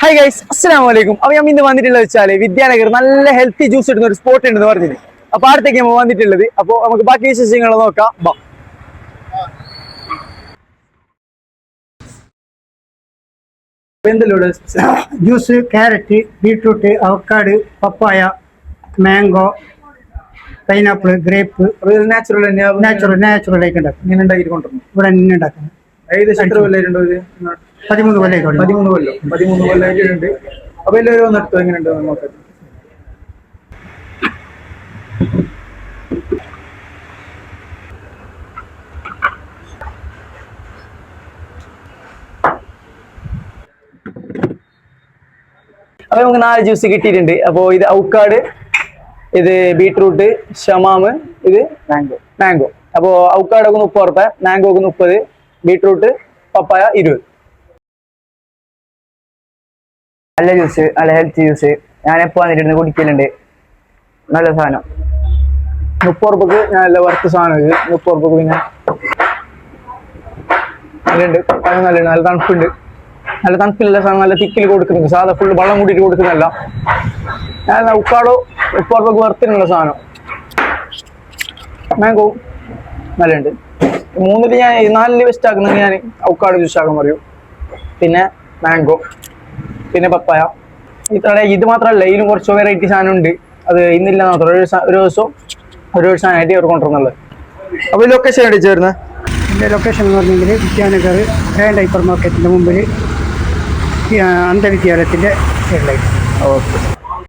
Hi guys, അസ്സലാമു അലൈക്കും. അപ്പോൾ ഞാൻ ഇന്ന് വന്നിട്ടുള്ളത് വെച്ചാൽ വിദ്യാനഗർ നല്ല ഹെൽത്തി ജ്യൂസ് ഇടുന്ന ഒരു സ്പോട്ട് ഉണ്ടെന്ന് പറഞ്ഞിട്ട്. അപ്പോൾ അടുത്തേക്ക് നമ്മൾ വന്നിട്ടുള്ളത്. അപ്പോൾ നമുക്ക് ബാക്കി വിശേഷങ്ങൾ നോക്കാം. ബാ. ജ്യൂസ് ക്യാരറ്റ്, ബീട്രൂട്ട്, അവക്കാട്, പപ്പായ, മാംഗോ, പൈനാപ്പിൾ, ഗ്രേപ്പ്. നാച്ചുറൽ നാച്ചുറലായിട്ട് ഉണ്ടാക്കും. ഇങ്ങനെ ഉണ്ടാക്കിയിട്ട് കൊണ്ടുവന്നു ഇവിടെ തന്നെ ഉണ്ടാക്കുന്നത്. ഏകദേശം എത്ര കൊല്ലായിട്ടുണ്ടോ ഇത്? 13 കൊല്ലമായിട്ട്. 13 കൊല്ലമായിട്ടുണ്ട്. അപ്പോൾ എല്ലാവരും വന്നെടുത്തു എങ്ങനെയുണ്ടോ നോക്കാം. അപ്പോൾ നമുക്ക് 4 ജ്യൂസ് കിട്ടിയിട്ടുണ്ട്. അപ്പോൾ ഇത് ഔക്കാട്, ഇത് ബീട്രൂട്ട്, ഷമാമ്, ഇത് മാംഗോ. അപ്പോൾ ഔക്കാടൊക്കെ 30 ഉറുപ്പിക, മാംഗോക്ക് 30, ബീട്രൂട്ട്, പപ്പായ 20. നല്ല ജ്യൂസ്, നല്ല ഹെൽത്തി ജ്യൂസ്. ഞാൻ എപ്പോൾ വന്നിട്ടിരുന്ന് കുടിക്കലുണ്ട്. നല്ല സാധനം. 30 ഉറുപ്പിക്ക് നല്ല വർത്ത് സാധനം ഇത്. 30 ഉറുപ്പിക്ക് പിന്നെ നല്ലുണ്ട്, നല്ലുണ്ട്, നല്ല തണുപ്പുണ്ട്. നല്ല തണുപ്പിലുള്ള സാധനം, നല്ല തിക്കിൽ കൊടുക്കുന്നുണ്ട്. സാധാ ഫുള്ള് വെള്ളം കൂട്ടിയിട്ട് കൊടുക്കുന്നതല്ല. ഞാൻ ഉപ്പാടോ 30 ഉറുപ്പിക്ക് വർത്തിനുള്ള സാധനം. മാംഗോ നല്ലുണ്ട്. 3-ൽ ഞാൻ 4-ൽ ബെസ്റ്റ് ആക്കുന്നെങ്കിൽ ഞാൻ ഔക്കാട് ജ്യൂസ് ആക്കാൻ പറയും. പിന്നെ മാംഗോ, പിന്നെ പപ്പായ. ഇത് മാത്രമല്ല, ഇതിലും കുറച്ച് വെറൈറ്റി സാധനം ഉണ്ട്. അത് ഇന്നില്ല മാത്രം ഒരു ദിവസം സാധനമായിട്ട് അവർ കൊണ്ടുവരുന്നുള്ളത്. അപ്പോൾ ലൊക്കേഷൻ എവിടെ ചേർന്ന്? എൻ്റെ ലൊക്കേഷൻ എന്ന് പറഞ്ഞെങ്കിൽ വിദ്യാനഗർ ഗ്രാൻഡ് ഹൈപ്പർ മാർക്കറ്റിൻ്റെ മുമ്പിൽ അന്ധവിദ്യാലയത്തിൻ്റെ സൈഡിലായിട്ട്. ഓക്കെ.